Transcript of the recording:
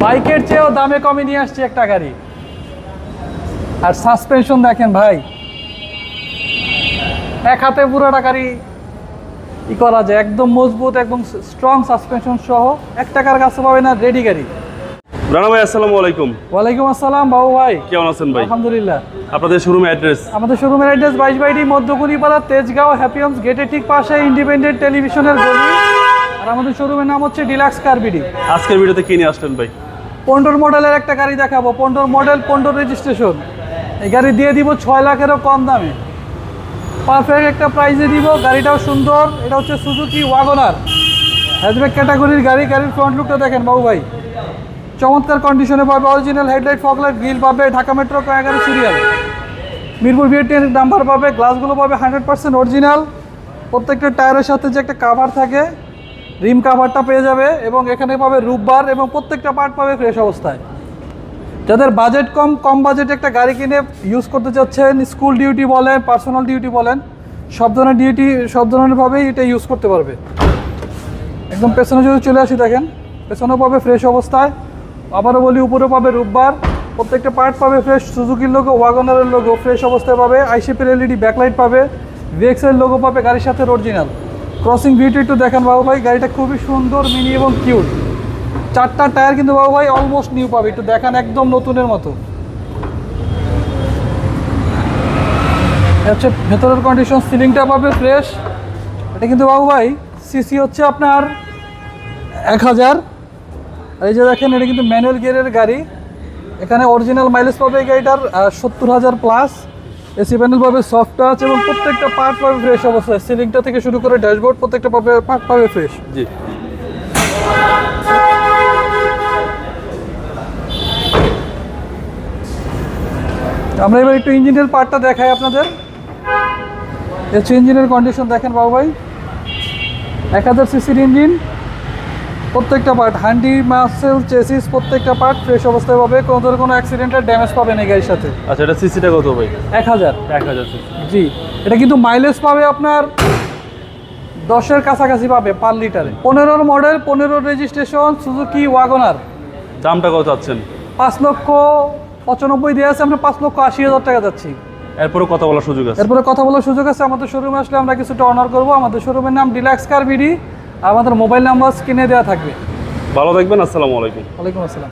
বাইকের চেয়েও দামে কমে নিয়ে আসছি একটা গাড়ি। আর সাসপেনশন দেখেন ভাই, এক হাতে পুরোটা গাড়ি করা যায়, একদম মজবুত, একদম স্ট্রং সাসপেনশন সহ। 1 টাকার কাছে পাবেন না, রেডি গাড়ি। রানা ভাই আসসালামু আলাইকুম। ওয়ালাইকুম আসসালাম বাবু ভাই, কেমন আছেন ভাই? আলহামদুলিল্লাহ। আপনাদের শোরুম অ্যাড্রেস? আমাদের শোরুমের অ্যাড্রেস 22 মধ্যকুড়িপাড়া, তেজগাঁও, হ্যাপি হোমস গেটের ঠিক পাশে ইন্ডিপেন্ডেন্ট টেলিভিশনের গলি। আর আমাদের শোরুমের নাম হচ্ছে ডিলাক্স কার বিডি। আজকের ভিডিওতে কি নিয়ে আসলেন ভাই? 15 মডেলের একটা গাড়ি দেখাবো। 15 মডেল, 15 রেজিস্ট্রেশন। এই গাড়ি দিয়ে দিব 6 লাখেরও কম দামে, পারফেক্ট একটা প্রাইসে দিব। গাড়িটাও সুন্দর, এটা হচ্ছে সুজুকি ওয়াগনার, হ্যাচব্যাক ক্যাটাগরির গাড়ি। গাড়ির ফ্রন্ট লুকটা দেখেন বাবু ভাই, চমৎকার কন্ডিশনে পাবে। অরিজিনাল হেডলাইট, ফগলাইট, গ্রিল পাবে। Dhaka metro 11 serial, Mirpur B10 number পাবে। গ্লাসগুলো পাবে 100% অরিজিনাল। প্রত্যেকটা টায়ারের সাথে যে একটা কাভার থাকে, রিম কাভারটা পেয়ে যাবে। এবং এখানে পাবে রুফ বার, এবং প্রত্যেকটা পার্ট পাবে ফ্রেশ অবস্থায়। যাদের বাজেট কম বাজেটে একটা গাড়ি কিনে ইউজ করতে চাচ্ছেন, স্কুল ডিউটি বলেন, পার্সোনাল ডিউটি বলেন, সব ধরনের ডিউটি সব ধরনেরভাবেই এটা ইউজ করতে পারবে। একদম পেছনে যদি চলে আসি দেখেন, পেছনেও পাবে ফ্রেশ অবস্থায়। আবারও বলি, উপরেও পাবে রুফ বার। প্রত্যেকটা পার্ট পাবে ফ্রেশ। সুজুকির লোগো, ওয়াগনারের লোগো ফ্রেশ অবস্থায় পাবে। আইসিপির LED ব্যাকলাইট পাবে। ভিএক্সের লোগো পাবে গাড়ির সাথে অরিজিনাল। ক্রসিং ভিউটি একটু দেখেন বাবু ভাই, গাড়িটা খুবই সুন্দর, মিনি এবং কিউট। 4টা টায়ার কিন্তু বাবু ভাই অলমোস্ট নিউ পাবে, একটু দেখান, একদম নতুনের মতো। হচ্ছে ভেতরের কন্ডিশন, সিলিংটা পাবে ফ্রেশ। এটা কিন্তু বাবু ভাই সিসি হচ্ছে আপনার 1000। এই যে দেখেন, এটা কিন্তু ম্যানুয়াল গিয়ারের গাড়ি। এখানে অরিজিনাল মাইলেজ পাবে এই গাড়িটার 70,000 প্লাস। এসি প্যানেল পাবে, সফট টাচ, এবং প্রত্যেকটা পার্ট পাবে ফ্রেশ অবস্থায়। সিলিংটা থেকে শুরু করে ড্যাশবোর্ড প্রত্যেকটা পার্ট পাবে ফ্রেশ। জি, আমরা এবার একটু ইঞ্জিনের পার্টটা দেখাই আপনাদের। হচ্ছে ইঞ্জিনের কন্ডিশন দেখেন বাবু ভাই, 1000 সিসির ইঞ্জিন। প্রত্যেকটা পার্ট, হ্যান্ডি, মাসেল, চেসিস প্রত্যেকটা পার্ট ফ্রেশ অবস্থায় পাবে। কোনো অ্যাক্সিডেন্টাল ড্যামেজ পাবে না এই গাড়ির সাথে। আচ্ছা, এটা সিসিটা কত ভাই? 1000। 1000 সিসি। জি, এটা কিন্তু মাইলেজ পাবে আপনার 10-এর কাছাকাছি পাবে পার লিটারে। 15 মডেল, 15 রেজিস্ট্রেশন, সুজুকি ওয়াগনার। দামটা কত চাচ্ছেন? 5,95,000 দেওয়া আছে, আমরা 5,80,000 টাকা যাচ্ছি। এরপরে কথা বলার সুযোগ আছে? এরপরে কথা বলার সুযোগ আছে। আমাদের শোরুমে আসলে আমরা কিছুটা অনার করবো। আমাদের শোরুমের নাম ডিলাক্স কার বিডি। আমাদের মোবাইল নাম্বার স্ক্রিনে দেওয়া থাকবে। ভালো থাকবেন, আসসালামু আলাইকুম। ওয়ালাইকুম আসসালাম।